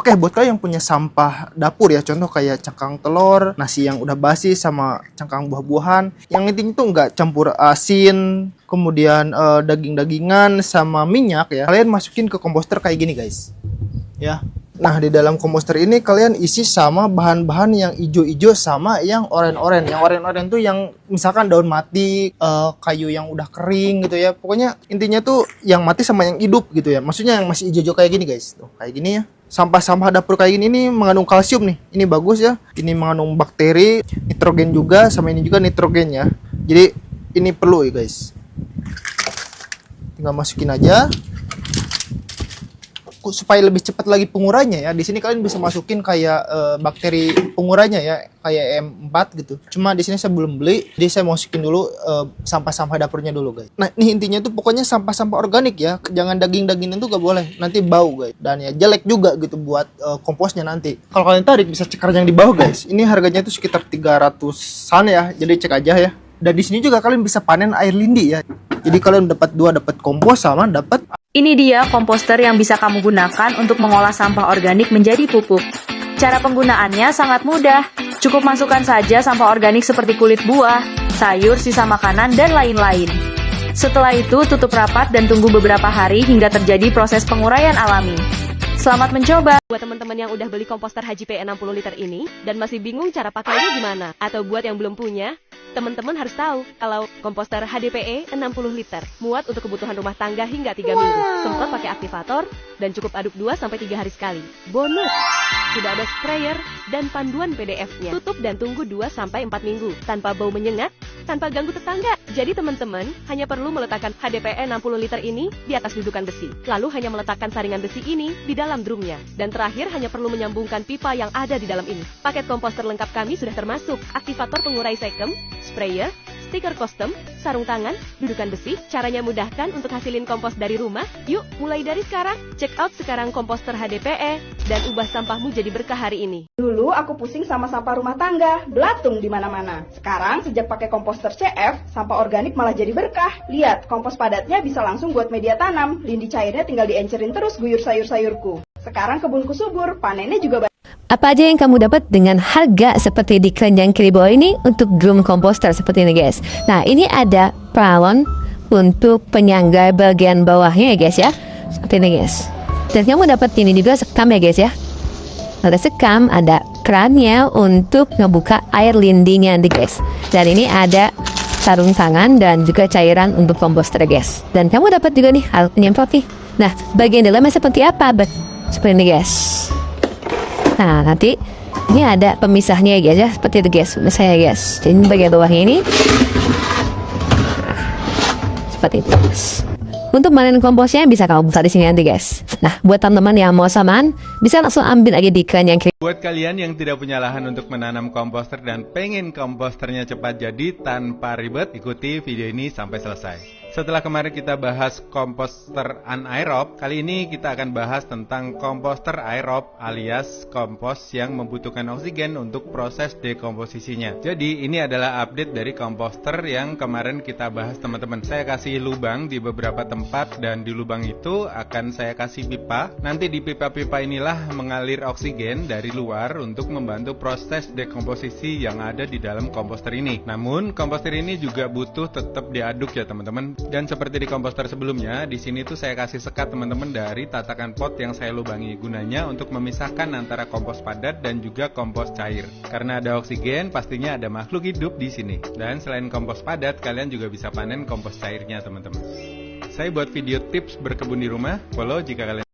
Oke, buat kalian yang punya sampah dapur ya, contoh kayak cangkang telur, nasi yang udah basi sama cangkang buah-buahan, yang intinya tuh nggak campur asin, kemudian daging-dagingan sama minyak ya, kalian masukin ke komposter kayak gini guys. Ya. Nah, di dalam komposter ini kalian isi sama bahan-bahan yang ijo-ijo sama yang oren-oren. Yang oren-oren tuh yang misalkan daun mati, kayu yang udah kering gitu ya. Pokoknya intinya tuh yang mati sama yang hidup gitu ya. Maksudnya yang masih ijo-ijo kayak gini guys. Tuh, kayak gini ya. Sampah-sampah dapur kayak gini nih mengandung kalsium nih. Ini bagus ya. Ini mengandung bakteri, nitrogen juga, sama ini juga nitrogen ya. Jadi ini perlu ya guys. Tinggal masukin aja. Supaya lebih cepat lagi pengurainya ya. Di sini kalian bisa masukin kayak bakteri pengurainya ya, kayak M4 gitu. Cuma di sini saya belum beli, jadi saya masukin dulu sampah-sampah dapurnya dulu guys. Nah, ini intinya tuh pokoknya sampah-sampah organik ya. Jangan daging-dagingan tuh gak boleh, nanti bau guys. Dan ya jelek juga gitu buat komposnya nanti. Kalau kalian tarik bisa cek yang di bawah guys. Ini harganya tuh sekitar 300-an ya. Jadi cek aja ya. Dan di sini juga kalian bisa panen air lindi ya. Jadi kalian dapat kompos sama dapat. Ini dia komposter yang bisa kamu gunakan untuk mengolah sampah organik menjadi pupuk. Cara penggunaannya sangat mudah. Cukup masukkan saja sampah organik seperti kulit buah, sayur, sisa makanan, dan lain-lain. Setelah itu tutup rapat dan tunggu beberapa hari hingga terjadi proses penguraian alami. Selamat mencoba! Buat teman-teman yang udah beli komposter HJP 60 liter ini dan masih bingung cara pakainya gimana, atau buat yang belum punya, teman-teman harus tahu kalau komposter HDPE 60 liter muat untuk kebutuhan rumah tangga hingga 3 minggu. Semprot pakai aktivator dan cukup aduk 2-3 hari sekali. Bonus! Sudah ada sprayer dan panduan PDF-nya. Tutup dan tunggu 2-4 minggu tanpa bau menyengat, tanpa ganggu tetangga. Jadi teman-teman hanya perlu meletakkan HDPE 60 liter ini di atas dudukan besi. Lalu hanya meletakkan saringan besi ini di dalam drumnya. Dan terakhir hanya perlu menyambungkan pipa yang ada di dalam ini. Paket komposter lengkap kami sudah termasuk aktivator pengurai sekem, sprayer, stiker kostum, sarung tangan, dudukan besi. Caranya mudahkan untuk hasilin kompos dari rumah. Yuk, mulai dari sekarang. Check out sekarang komposter HDPE dan ubah sampahmu jadi berkah hari ini. Dulu aku pusing sama sampah rumah tangga, belatung di mana-mana. Sekarang sejak pakai komposter CF, sampah organik malah jadi berkah. Lihat, kompos padatnya bisa langsung buat media tanam. Lindi cairnya tinggal diencerin terus guyur sayur-sayurku. Sekarang kebunku subur, panennya juga banyak. Apa aja yang kamu dapat dengan harga seperti di keranjang kiri bawah ini untuk drum komposter seperti ini guys. Nah, ini ada paralon untuk penyangga bagian bawahnya ya guys ya. Seperti ini guys. Dan kamu dapat ini juga sekam ya guys ya. Ada sekam, ada kerannya untuk ngebuka air lindinya nih guys. Dan ini ada sarung tangan dan juga cairan untuk komposter guys. Dan kamu dapat juga nih alat penyemprot nih. Nah, bagian dalamnya seperti apa? Seperti ini guys. Nah, nanti ini ada pemisahnya ya guys ya, seperti itu guys, misalnya guys. Jadi bagian bawahnya ini seperti itu guys. Untuk manen komposnya bisa kamu buka di sini nanti guys. Nah, buat teman-teman yang mau samaan, bisa langsung ambil aja di keranjang kiri. Buat kalian yang tidak punya lahan untuk menanam komposter dan pengen komposternya cepat jadi tanpa ribet, ikuti video ini sampai selesai. Setelah kemarin kita bahas komposter anaerob, kali ini kita akan bahas tentang komposter aerob alias kompos yang membutuhkan oksigen untuk proses dekomposisinya. Jadi ini adalah update dari komposter yang kemarin kita bahas teman-teman. Saya kasih lubang di beberapa tempat dan di lubang itu akan saya kasih pipa. Nanti di pipa-pipa inilah mengalir oksigen dari luar untuk membantu proses dekomposisi yang ada di dalam komposter ini. Namun komposter ini juga butuh tetap diaduk ya teman-teman. Dan seperti di komposter sebelumnya, di sini tuh saya kasih sekat teman-teman dari tatakan pot yang saya lubangi, gunanya untuk memisahkan antara kompos padat dan juga kompos cair. Karena ada oksigen, pastinya ada makhluk hidup di sini. Dan selain kompos padat, kalian juga bisa panen kompos cairnya teman-teman. Saya buat video tips berkebun di rumah, follow jika kalian